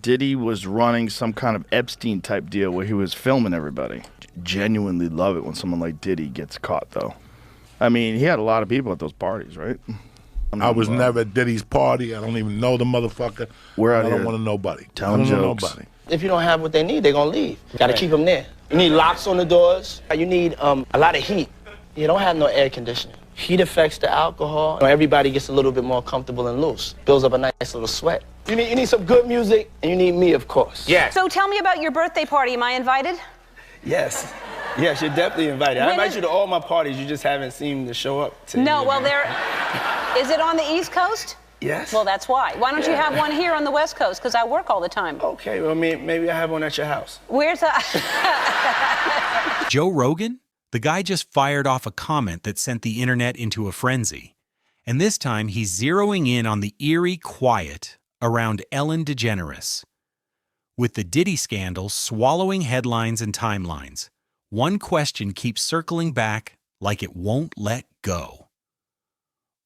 Diddy was running some kind of Epstein type deal where he was filming everybody. Genuinely love it when someone like Diddy gets caught, though. I mean, he had a lot of people at those parties, right? I was never at Diddy's party. I don't even know the motherfucker. We're out I here don't want to know nobody. telling jokes. Nobody. If you don't have what they need, they're gonna leave. You gotta keep them there. You need locks on the doors. You need a lot of heat. You don't have no air conditioning. Heat affects the alcohol. Everybody gets a little bit more comfortable and loose. Builds up a nice little sweat. You need some good music, and you need me, of course. Yes. So tell me about your birthday party. Am I invited? Yes. Yes, you're definitely invited. I invite you to all my parties. You just haven't seemed to show up. No, well, is it on the East Coast? Yes. Well, that's why. Why don't you have one here on the West Coast? Because I work all the time. Okay, well, maybe I have one at your house. Where's that? Joe Rogan? The guy just fired off a comment that sent the internet into a frenzy. And this time, he's zeroing in on the eerie quiet around Ellen DeGeneres. With the Diddy scandal swallowing headlines and timelines, one question keeps circling back like it won't let go.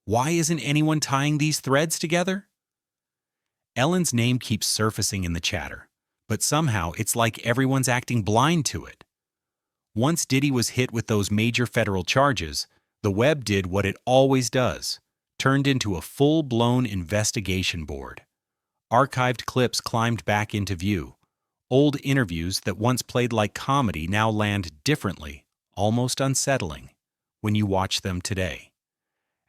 Why isn't anyone tying these threads together? Ellen's name keeps surfacing in the chatter, but somehow it's like everyone's acting blind to it. Once Diddy was hit with those major federal charges, the web did what it always does, turned into a full-blown investigation board. Archived clips climbed back into view. Old interviews that once played like comedy now land differently, almost unsettling, when you watch them today.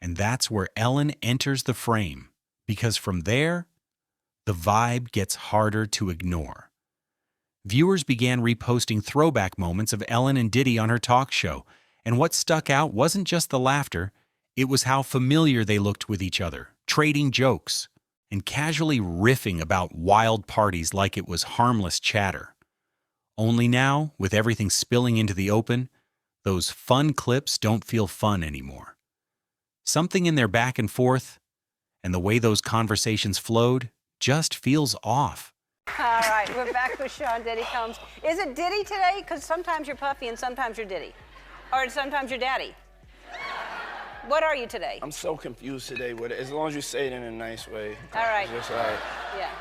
And that's where Ellen enters the frame, because from there, the vibe gets harder to ignore. Viewers began reposting throwback moments of Ellen and Diddy on her talk show, and what stuck out wasn't just the laughter, it was how familiar they looked with each other, trading jokes, and casually riffing about wild parties like it was harmless chatter. Only now, with everything spilling into the open, those fun clips don't feel fun anymore. Something in their back and forth, and the way those conversations flowed, just feels off. All right, we're back with Sean Diddy Combs. Is it Diddy today? Because sometimes you're Puffy and sometimes you're Diddy. Or sometimes you're Daddy. What are you today? I'm so confused today with it. As long as you say it in a nice way. All right. Just like, Yeah.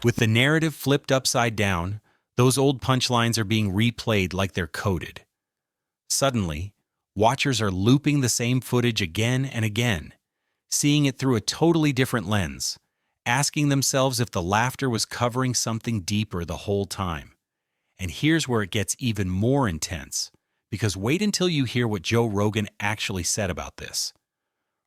With the narrative flipped upside down, those old punchlines are being replayed like they're coded. Suddenly, watchers are looping the same footage again and again, seeing it through a totally different lens, asking themselves if the laughter was covering something deeper the whole time. And here's where it gets even more intense, because wait until you hear what Joe Rogan actually said about this.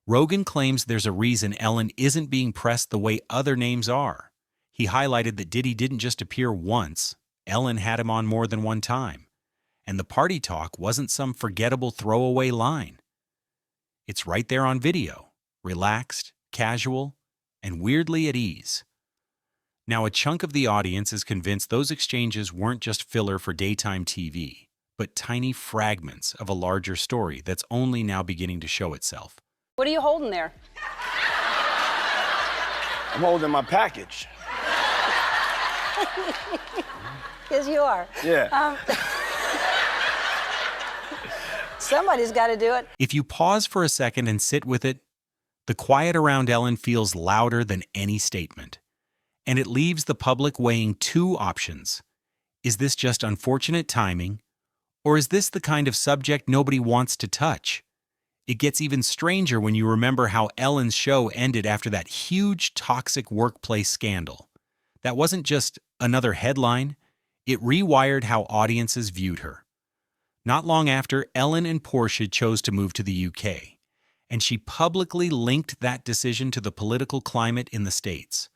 Rogan claims there's a reason Ellen isn't being pressed the way other names are. He highlighted that Diddy didn't just appear once, Ellen had him on more than one time. And the party talk wasn't some forgettable throwaway line. It's right there on video, relaxed, casual, and weirdly at ease. Now, a chunk of the audience is convinced those exchanges weren't just filler for daytime TV, but tiny fragments of a larger story that's only now beginning to show itself. What are you holding there? I'm holding my package. Yes, you are. Yeah. Somebody's got to do it. If you pause for a second and sit with it, the quiet around Ellen feels louder than any statement. And it leaves the public weighing two options. Is this just unfortunate timing? Or is this the kind of subject nobody wants to touch? It gets even stranger when you remember how Ellen's show ended after that huge toxic workplace scandal. That wasn't just another headline, it rewired how audiences viewed her. Not long after, Ellen and Portia chose to move to the UK, and she publicly linked that decision to the political climate in the States.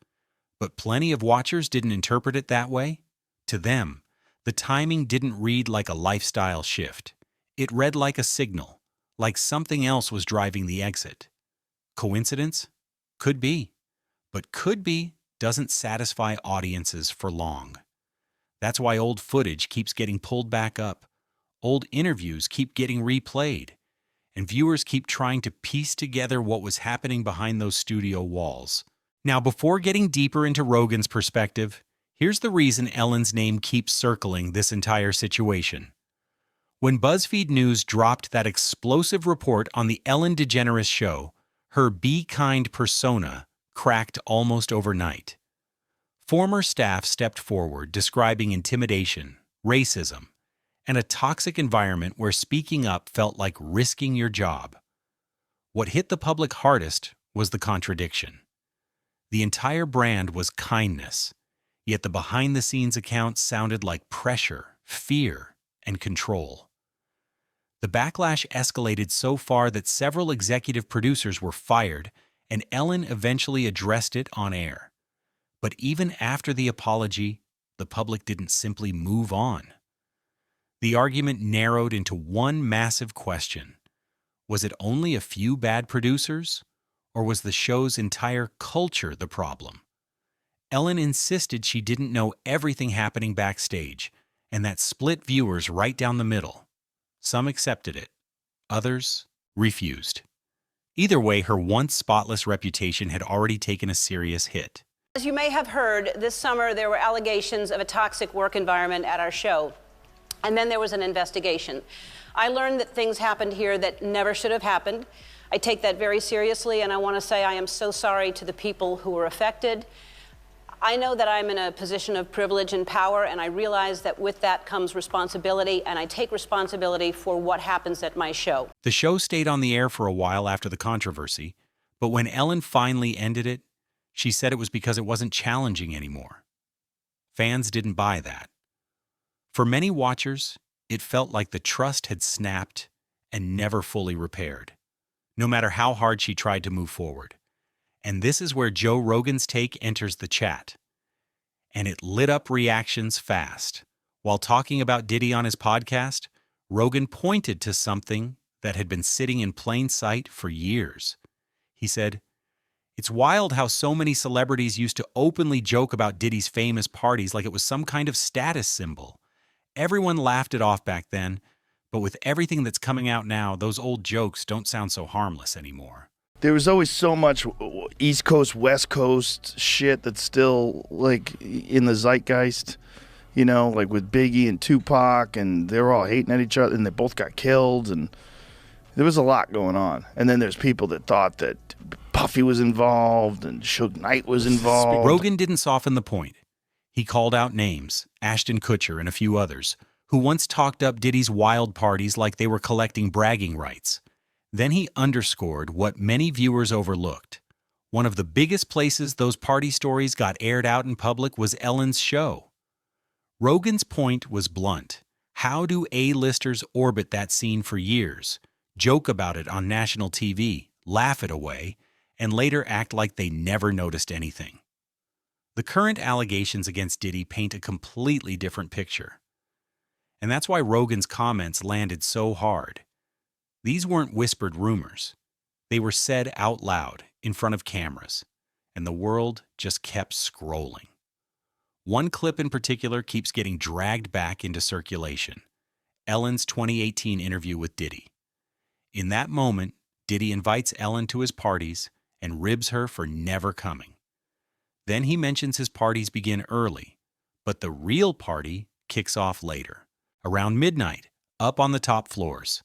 But plenty of watchers didn't interpret it that way. To them, the timing didn't read like a lifestyle shift. It read like a signal, like something else was driving the exit. Coincidence? Could be. But could be doesn't satisfy audiences for long. That's why old footage keeps getting pulled back up. Old interviews keep getting replayed. And viewers keep trying to piece together what was happening behind those studio walls. Now, before getting deeper into Rogan's perspective, here's the reason Ellen's name keeps circling this entire situation. When BuzzFeed News dropped that explosive report on the Ellen DeGeneres show, her be kind persona cracked almost overnight. Former staff stepped forward describing intimidation, racism, and a toxic environment where speaking up felt like risking your job. What hit the public hardest was the contradiction. The entire brand was kindness, yet the behind-the-scenes accounts sounded like pressure, fear, and control. The backlash escalated so far that several executive producers were fired, and Ellen eventually addressed it on air. But even after the apology, the public didn't simply move on. The argument narrowed into one massive question. Was it only a few bad producers, or was the show's entire culture the problem? Ellen insisted she didn't know everything happening backstage, and that split viewers right down the middle. Some accepted it, others refused. Either way, her once spotless reputation had already taken a serious hit. As you may have heard, this summer there were allegations of a toxic work environment at our show, and then there was an investigation. I learned that things happened here that never should have happened. I take that very seriously, and I want to say I am so sorry to the people who were affected. I know that I'm in a position of privilege and power, and I realize that with that comes responsibility, and I take responsibility for what happens at my show. The show stayed on the air for a while after the controversy, but when Ellen finally ended it, she said it was because it wasn't challenging anymore. Fans didn't buy that. For many watchers, it felt like the trust had snapped and never fully repaired, no matter how hard she tried to move forward. And this is where Joe Rogan's take enters the chat. And it lit up reactions fast. While talking about Diddy on his podcast, Rogan pointed to something that had been sitting in plain sight for years. He said, "It's wild how so many celebrities used to openly joke about Diddy's famous parties like it was some kind of status symbol. Everyone laughed it off back then, but with everything that's coming out now, those old jokes don't sound so harmless anymore." There was always so much East Coast, West Coast shit that's still, like, in the zeitgeist, you know, like with Biggie and Tupac, and they were all hating at each other, and they both got killed, and there was a lot going on. And then there's people that thought that Puffy was involved and Suge Knight was involved. Rogan didn't soften the point. He called out names, Ashton Kutcher and a few others, who once talked up Diddy's wild parties like they were collecting bragging rights. Then he underscored what many viewers overlooked. One of the biggest places those party stories got aired out in public was Ellen's show. Rogan's point was blunt. How do A-listers orbit that scene for years, joke about it on national TV, laugh it away, and later act like they never noticed anything? The current allegations against Diddy paint a completely different picture. And that's why Rogan's comments landed so hard. These weren't whispered rumors. They were said out loud in front of cameras, and the world just kept scrolling. One clip in particular keeps getting dragged back into circulation. Ellen's 2018 interview with Diddy. In that moment, Diddy invites Ellen to his parties and ribs her for never coming. Then he mentions his parties begin early, but the real party kicks off later, around midnight, up on the top floors.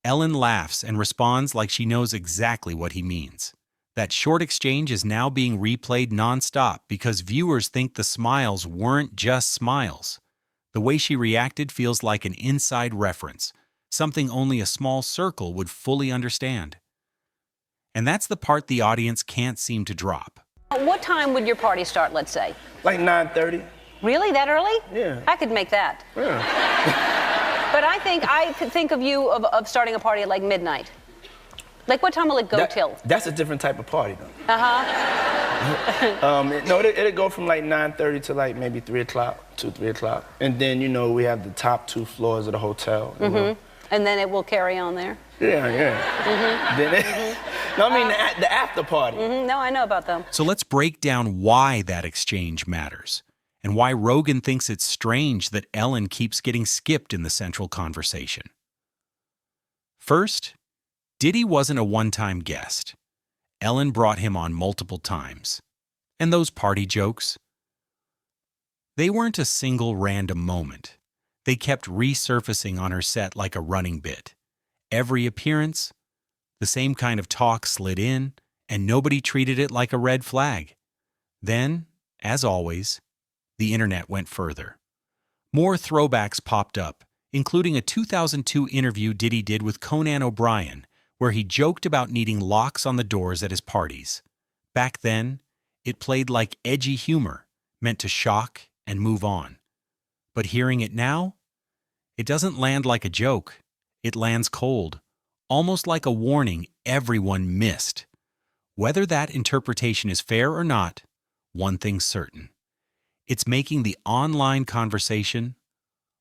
Ellen laughs and responds like she knows exactly what he means. That short exchange is now being replayed nonstop because viewers think the smiles weren't just smiles. The way she reacted feels like an inside reference, something only a small circle would fully understand. And that's the part the audience can't seem to drop. What time would your party start, let's say? Like 9:30. Really? That early? Yeah. I could make that. Yeah. But I could think of you of starting a party at like midnight. Like what time will it go till? That's a different type of party, though. Uh-huh. No, it'll go from like 9:30 to like maybe 3 o'clock, 3 o'clock. And then, you know, we have the top 2 floors of the hotel. You know? And then it will carry on there? Yeah. Then No, I mean the after party. No, I know about them. So let's break down why that exchange matters, and why Rogan thinks it's strange that Ellen keeps getting skipped in the central conversation. First, Diddy wasn't a one-time guest. Ellen brought him on multiple times. And those party jokes? They weren't a single random moment. They kept resurfacing on her set like a running bit. Every appearance, the same kind of talk slid in, and nobody treated it like a red flag. Then, as always, the internet went further. More throwbacks popped up, including a 2002 interview Diddy did with Conan O'Brien, where he joked about needing locks on the doors at his parties. Back then, it played like edgy humor, meant to shock and move on. But hearing it now, it doesn't land like a joke. It lands cold, almost like a warning everyone missed. Whether that interpretation is fair or not, one thing's certain. It's making the online conversation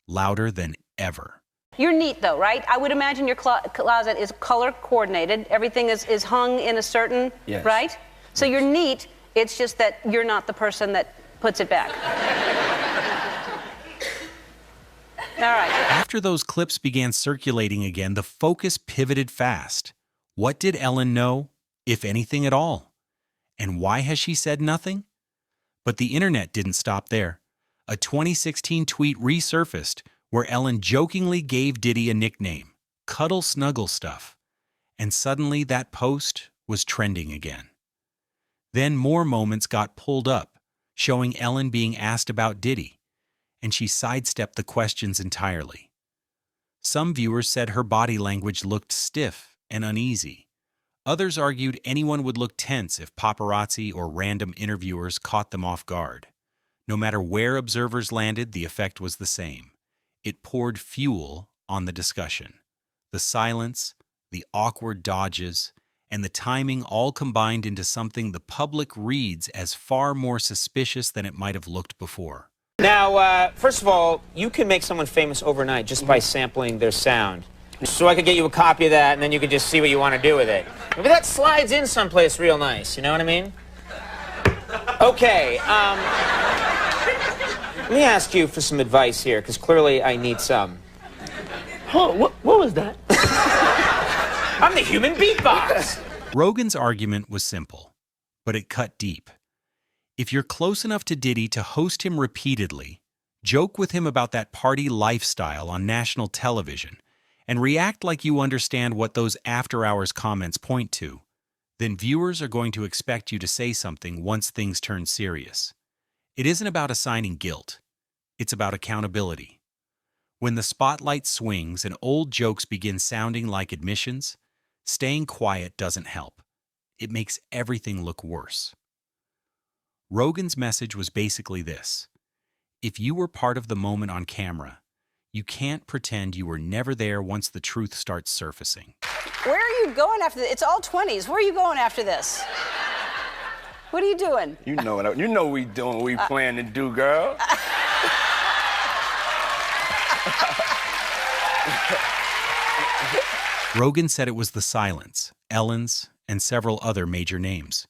louder than ever. You're neat, though, right? I would imagine your closet is color coordinated. Everything is hung in a certain, yes. Right? So you're neat. It's just that you're not the person that puts it back. All right. After those clips began circulating again, the focus pivoted fast. What did Ellen know, if anything at all? And why has she said nothing? But the internet didn't stop there. A 2016 tweet resurfaced where Ellen jokingly gave Diddy a nickname, Cuddle Snuggle Stuff. And suddenly that post was trending again. Then more moments got pulled up, showing Ellen being asked about Diddy, and she sidestepped the questions entirely. Some viewers said her body language looked stiff and uneasy. Others argued anyone would look tense if paparazzi or random interviewers caught them off guard. No matter where observers landed, the effect was the same. It poured fuel on the discussion. The silence, the awkward dodges, and the timing all combined into something the public reads as far more suspicious than it might have looked before. Now, first of all, you can make someone famous overnight just by sampling their sound. So I could get you a copy of that, and then you could just see what you want to do with it. Maybe that slides in someplace real nice, you know what I mean? Okay, let me ask you for some advice here, because clearly I need some. Oh, what was that? I'm the human beatbox! Rogan's argument was simple, but it cut deep. If you're close enough to Diddy to host him repeatedly, joke with him about that party lifestyle on national television, and react like you understand what those after-hours comments point to, then viewers are going to expect you to say something once things turn serious. It isn't about assigning guilt. It's about accountability. When the spotlight swings and old jokes begin sounding like admissions, staying quiet doesn't help. It makes everything look worse. Rogan's message was basically this: if you were part of the moment on camera, you can't pretend you were never there once the truth starts surfacing. Where are you going after this? It's all 20s. Where are you going after this? What are you doing? You know we doing what we plan to do, girl. Rogan said it was the silence, Ellen's, and several other major names,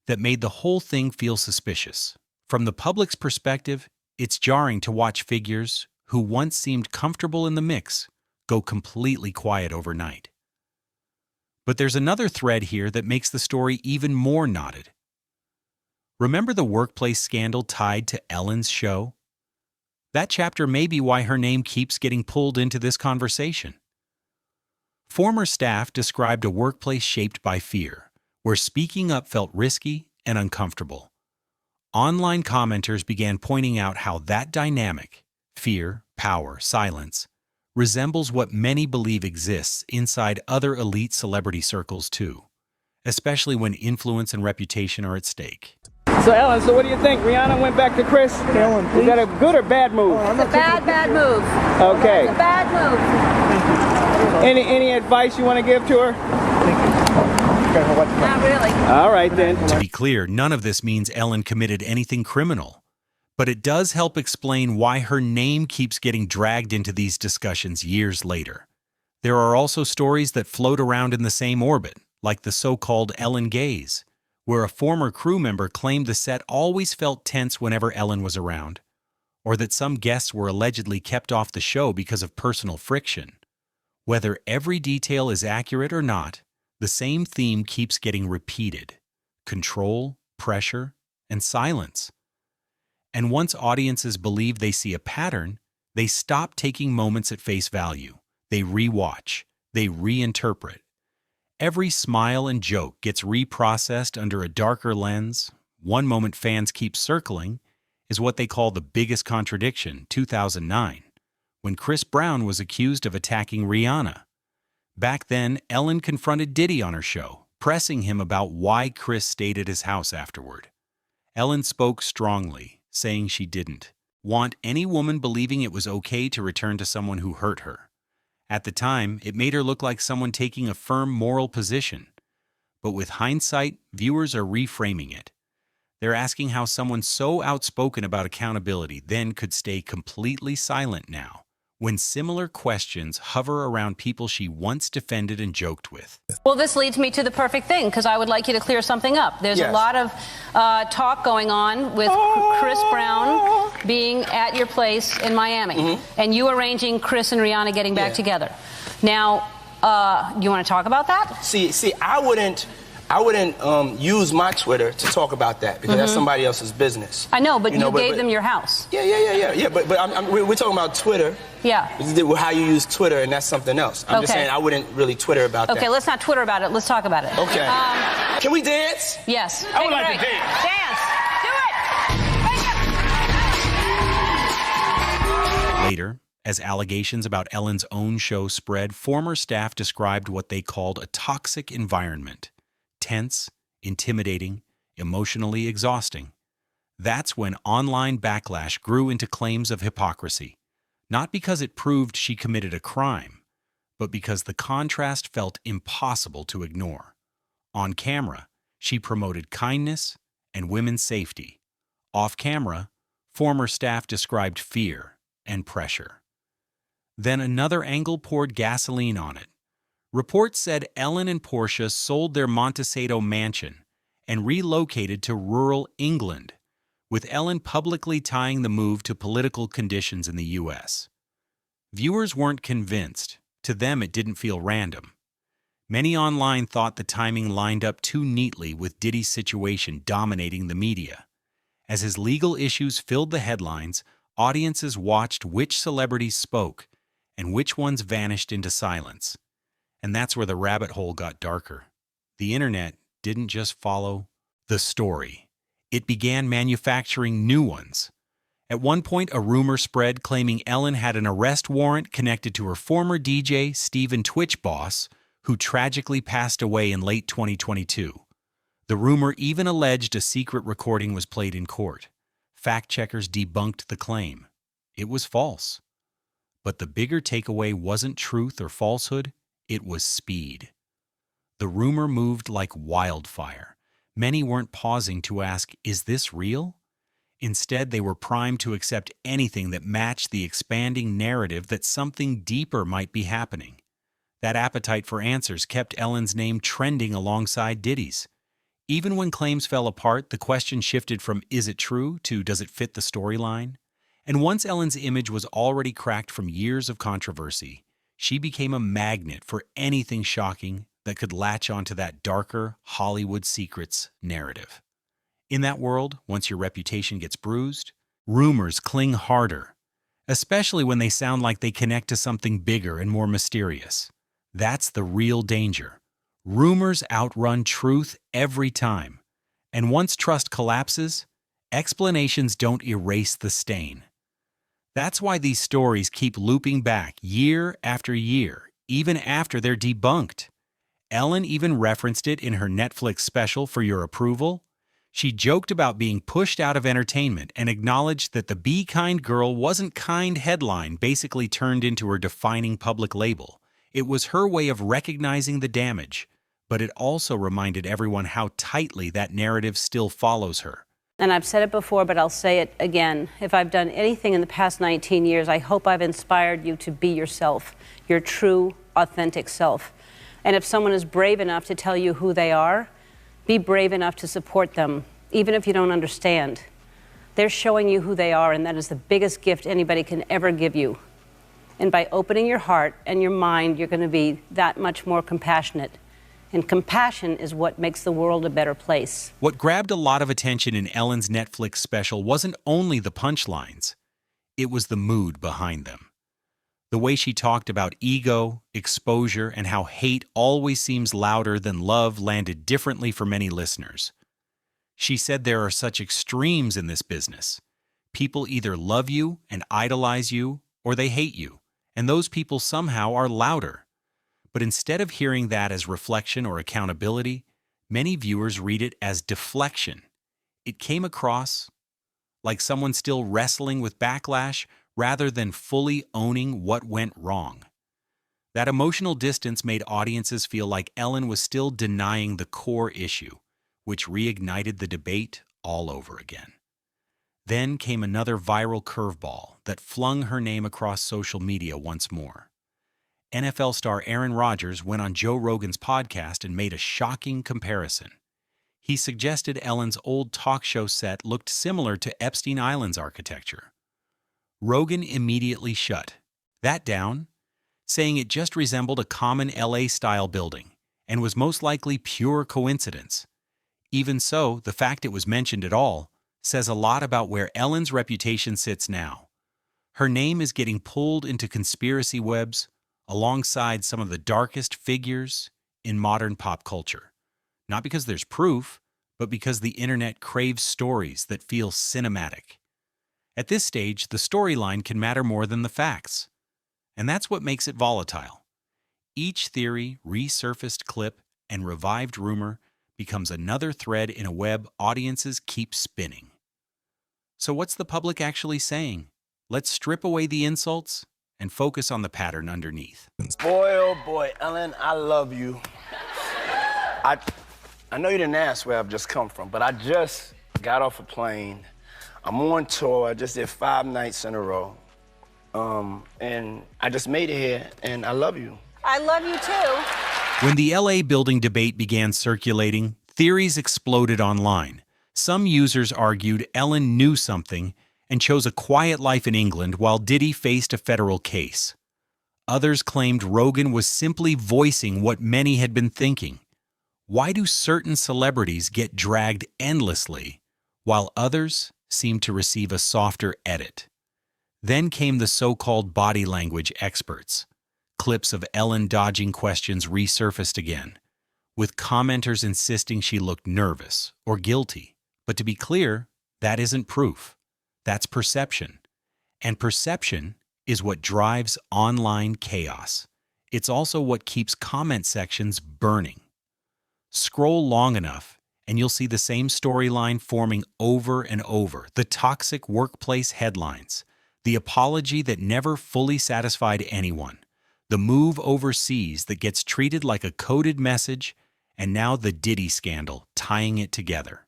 that made the whole thing feel suspicious. From the public's perspective, it's jarring to watch figures who once seemed comfortable in the mix go completely quiet overnight. But there's another thread here that makes the story even more knotted. Remember the workplace scandal tied to Ellen's show? That chapter may be why her name keeps getting pulled into this conversation. Former staff described a workplace shaped by fear, where speaking up felt risky and uncomfortable. Online commenters began pointing out how that dynamic, fear, power, silence, resembles what many believe exists inside other elite celebrity circles too, especially when influence and reputation are at stake. So Ellen, what do you think? Rihanna went back to Chris? Ellen, is that a good or bad move? It's a bad move. Okay. It's a bad move. Any advice you want to give to her? Not really. All right then. To be clear, none of this means Ellen committed anything criminal, but it does help explain why her name keeps getting dragged into these discussions years later. There are also stories that float around in the same orbit, like the so-called Ellen gaze, where a former crew member claimed the set always felt tense whenever Ellen was around, or that some guests were allegedly kept off the show because of personal friction. Whether every detail is accurate or not, the same theme keeps getting repeated: control, pressure, and silence. And once audiences believe they see a pattern, they stop taking moments at face value. They rewatch, they reinterpret. Every smile and joke gets reprocessed under a darker lens, One moment fans keep circling is what they call the biggest contradiction, 2009, when Chris Brown was accused of attacking Rihanna. Back then, Ellen confronted Diddy on her show, pressing him about why Chris stayed at his house afterward. Ellen spoke strongly, saying she didn't want any woman believing it was okay to return to someone who hurt her. At the time, it made her look like someone taking a firm moral position. But with hindsight, viewers are reframing it. They're asking how someone so outspoken about accountability then could stay completely silent now, when similar questions hover around people she once defended and joked with. Well, this leads me to the perfect thing, because I would like you to clear something up. There's a lot of talk going on with Chris Brown being at your place in Miami, and you arranging Chris and Rihanna getting back together. Now, you want to talk about that? See, I wouldn't use my Twitter to talk about that because that's somebody else's business. I know, but you gave them your house. Yeah. But we're talking about Twitter. Yeah. How you use Twitter, and that's something else. I'm just saying I wouldn't really Twitter about that. Okay, let's not Twitter about it. Let's talk about it. Okay. Can we dance? Yes. I would like to dance. Dance. Do it. Later, as allegations about Ellen's own show spread, former staff described what they called a toxic environment. Tense, intimidating, emotionally exhausting. That's when online backlash grew into claims of hypocrisy, not because it proved she committed a crime, but because the contrast felt impossible to ignore. On camera, she promoted kindness and women's safety. Off camera, former staff described fear and pressure. Then another angle poured gasoline on it. Reports said Ellen and Portia sold their Montecito mansion and relocated to rural England, with Ellen publicly tying the move to political conditions in the U.S. Viewers weren't convinced. To them, it didn't feel random. Many online thought the timing lined up too neatly with Diddy's situation dominating the media. As his legal issues filled the headlines, audiences watched which celebrities spoke and which ones vanished into silence. And that's where the rabbit hole got darker. The internet didn't just follow the story. It began manufacturing new ones. At one point, a rumor spread claiming Ellen had an arrest warrant connected to her former DJ, Steven Twitch boss, who tragically passed away in late 2022. The rumor even alleged a secret recording was played in court. Fact-checkers debunked the claim. It was false. But the bigger takeaway wasn't truth or falsehood. It was speed. The rumor moved like wildfire. Many weren't pausing to ask, is this real? Instead, they were primed to accept anything that matched the expanding narrative that something deeper might be happening. That appetite for answers kept Ellen's name trending alongside Diddy's. Even when claims fell apart, the question shifted from is it true to does it fit the storyline? And once Ellen's image was already cracked from years of controversy, she became a magnet for anything shocking that could latch onto that darker Hollywood secrets narrative. In that world, once your reputation gets bruised, rumors cling harder, especially when they sound like they connect to something bigger and more mysterious. That's the real danger. Rumors outrun truth every time. And once trust collapses, explanations don't erase the stain. That's why these stories keep looping back year after year, even after they're debunked. Ellen even referenced it in her Netflix special For Your Approval. She joked about being pushed out of entertainment and acknowledged that the Be Kind Girl Wasn't Kind headline basically turned into her defining public label. It was her way of recognizing the damage, but it also reminded everyone how tightly that narrative still follows her. And I've said it before, but I'll say it again. If I've done anything in the past 19 years, I hope I've inspired you to be yourself, your true, authentic self. And if someone is brave enough to tell you who they are, be brave enough to support them, even if you don't understand. They're showing you who they are, and that is the biggest gift anybody can ever give you. And by opening your heart and your mind, you're going to be that much more compassionate. And compassion is what makes the world a better place. What grabbed a lot of attention in Ellen's Netflix special wasn't only the punchlines, it was the mood behind them. The way she talked about ego, exposure, and how hate always seems louder than love landed differently for many listeners. She said there are such extremes in this business. People either love you and idolize you, or they hate you, and those people somehow are louder. But instead of hearing that as reflection or accountability, many viewers read it as deflection. It came across like someone still wrestling with backlash rather than fully owning what went wrong. That emotional distance made audiences feel like Ellen was still denying the core issue, which reignited the debate all over again. Then came another viral curveball that flung her name across social media once more. NFL star Aaron Rodgers went on Joe Rogan's podcast and made a shocking comparison. He suggested Ellen's old talk show set looked similar to Epstein Island's architecture. Rogan immediately shut that down, saying it just resembled a common LA-style building and was most likely pure coincidence. Even so, the fact it was mentioned at all says a lot about where Ellen's reputation sits now. Her name is getting pulled into conspiracy webs alongside some of the darkest figures in modern pop culture. Not because there's proof, but because the internet craves stories that feel cinematic. At this stage, the storyline can matter more than the facts. And that's what makes it volatile. Each theory, resurfaced clip, and revived rumor becomes another thread in a web audiences keep spinning. So what's the public actually saying? Let's strip away the insults and focus on the pattern underneath. Boy, oh boy, Ellen, I love you. I know you didn't ask where I've just come from, but I just got off a plane. I'm on tour. I just did 5 nights in a row. And I just made it here, and I love you. I love you too. When the LA building debate began circulating, theories exploded online. Some users argued Ellen knew something and chose a quiet life in England while Diddy faced a federal case. Others claimed Rogan was simply voicing what many had been thinking. Why do certain celebrities get dragged endlessly, while others seem to receive a softer edit? Then came the so-called body language experts. Clips of Ellen dodging questions resurfaced again, with commenters insisting she looked nervous or guilty. But to be clear, that isn't proof. That's perception. And perception is what drives online chaos. It's also what keeps comment sections burning. Scroll long enough, and you'll see the same storyline forming over and over. The toxic workplace headlines, the apology that never fully satisfied anyone, the move overseas that gets treated like a coded message, and now the Diddy scandal tying it together.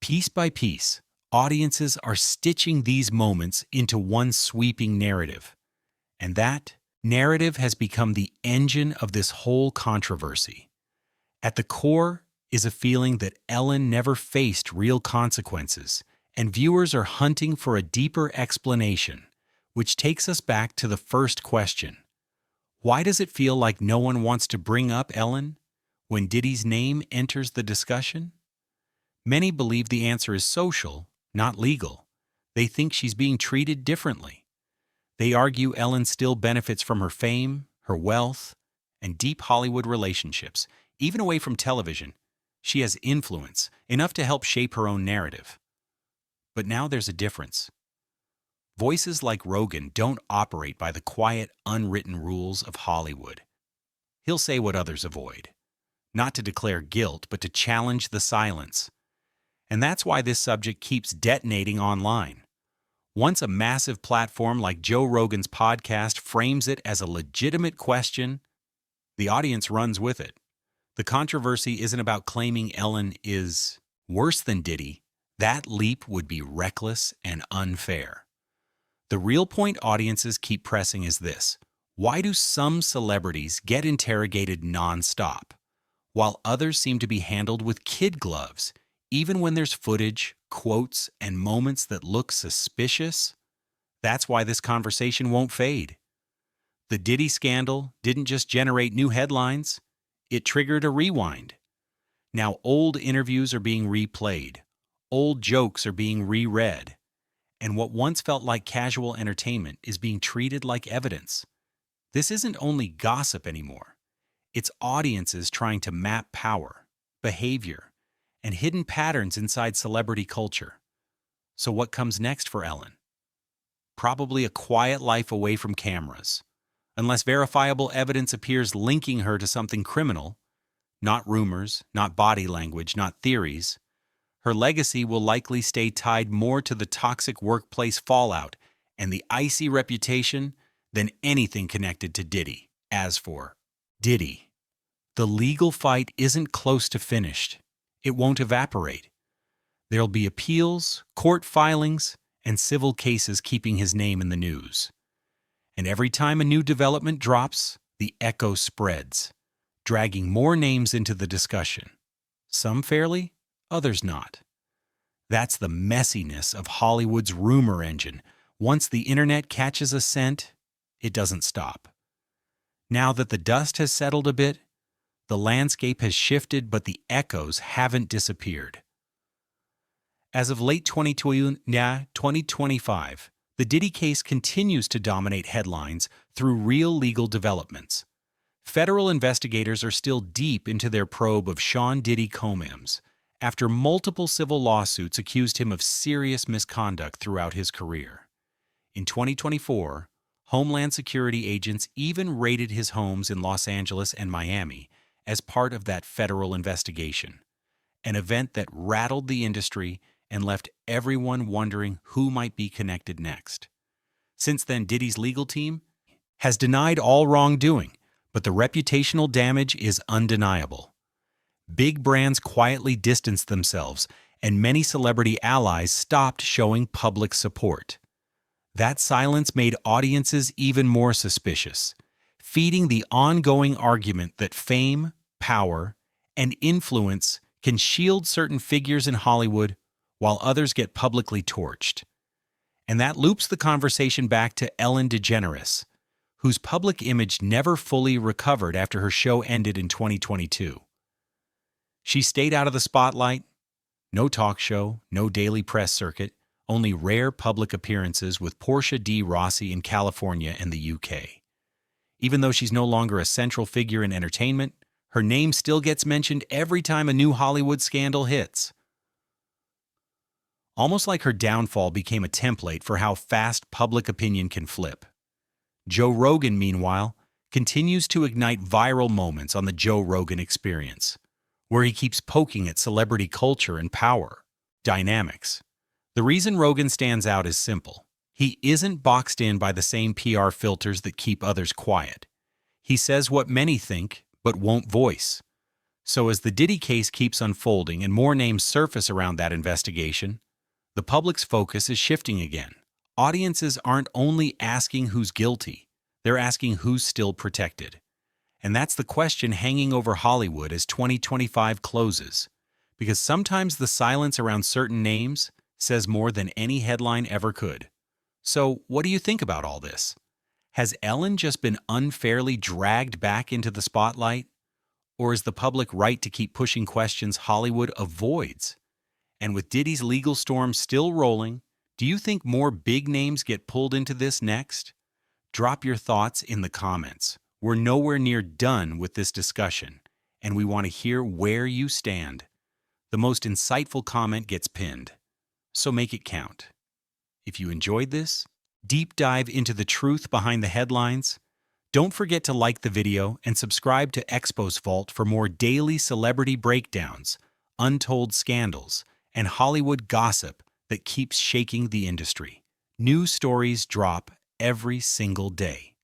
Piece by piece, audiences are stitching these moments into one sweeping narrative. And that narrative has become the engine of this whole controversy. At the core is a feeling that Ellen never faced real consequences, and viewers are hunting for a deeper explanation, which takes us back to the first question. Why does it feel like no one wants to bring up Ellen when Diddy's name enters the discussion? Many believe the answer is social, not legal. They think she's being treated differently. They argue Ellen still benefits from her fame, her wealth, and deep Hollywood relationships. Even away from television, she has influence, enough to help shape her own narrative. But now there's a difference. Voices like Rogan don't operate by the quiet, unwritten rules of Hollywood. He'll say what others avoid. Not to declare guilt, but to challenge the silence. And that's why this subject keeps detonating online. Once a massive platform like Joe Rogan's podcast frames it as a legitimate question, the audience runs with it. The controversy isn't about claiming Ellen is worse than Diddy. That leap would be reckless and unfair. The real point audiences keep pressing is this: why do some celebrities get interrogated nonstop, while others seem to be handled with kid gloves, even when there's footage, quotes, and moments that look suspicious? That's why this conversation won't fade. The Diddy scandal didn't just generate new headlines, it triggered a rewind. Now old interviews are being replayed, old jokes are being reread, and what once felt like casual entertainment is being treated like evidence. This isn't only gossip anymore. It's audiences trying to map power, behavior, and hidden patterns inside celebrity culture. So what comes next for Ellen? Probably a quiet life away from cameras, unless verifiable evidence appears linking her to something criminal. Not rumors, not body language, not theories. Her legacy will likely stay tied more to the toxic workplace fallout and the icy reputation than anything connected to Diddy. As for Diddy, the legal fight isn't close to finished. It won't evaporate. There'll be appeals, court filings, and civil cases keeping his name in the news. And every time a new development drops, the echo spreads, dragging more names into the discussion. Some fairly, others not. That's the messiness of Hollywood's rumor engine. Once the internet catches a scent, it doesn't stop. Now that the dust has settled a bit, the landscape has shifted, but the echoes haven't disappeared. As of late 2025, the Diddy case continues to dominate headlines through real legal developments. Federal investigators are still deep into their probe of Sean Diddy Combs, after multiple civil lawsuits accused him of serious misconduct throughout his career. In 2024, Homeland Security agents even raided his homes in Los Angeles and Miami as part of that federal investigation, an event that rattled the industry and left everyone wondering who might be connected next. Since then, Diddy's legal team has denied all wrongdoing, but the reputational damage is undeniable. Big brands quietly distanced themselves, and many celebrity allies stopped showing public support. That silence made audiences even more suspicious, feeding the ongoing argument that fame, power, and influence can shield certain figures in Hollywood while others get publicly torched. And that loops the conversation back to Ellen DeGeneres, whose public image never fully recovered after her show ended in 2022. She stayed out of the spotlight. No talk show, no daily press circuit, only rare public appearances with Portia D. Rossi in California and the UK. Even though she's no longer a central figure in entertainment, her name still gets mentioned every time a new Hollywood scandal hits. Almost like her downfall became a template for how fast public opinion can flip. Joe Rogan, meanwhile, continues to ignite viral moments on the Joe Rogan Experience, where he keeps poking at celebrity culture and power dynamics. The reason Rogan stands out is simple. He isn't boxed in by the same PR filters that keep others quiet. He says what many think, but won't voice. So as the Diddy case keeps unfolding and more names surface around that investigation, the public's focus is shifting again. Audiences aren't only asking who's guilty, they're asking who's still protected. And that's the question hanging over Hollywood as 2025 closes, because sometimes the silence around certain names says more than any headline ever could. So, what do you think about all this? Has Ellen just been unfairly dragged back into the spotlight? Or is the public right to keep pushing questions Hollywood avoids? And with Diddy's legal storm still rolling, do you think more big names get pulled into this next? Drop your thoughts in the comments. We're nowhere near done with this discussion, and we want to hear where you stand. The most insightful comment gets pinned, so make it count. If you enjoyed this, deep dive into the truth behind the headlines. Don't forget to like the video and subscribe to Exposvault for more daily celebrity breakdowns, untold scandals, and Hollywood gossip that keeps shaking the industry. New stories drop every single day.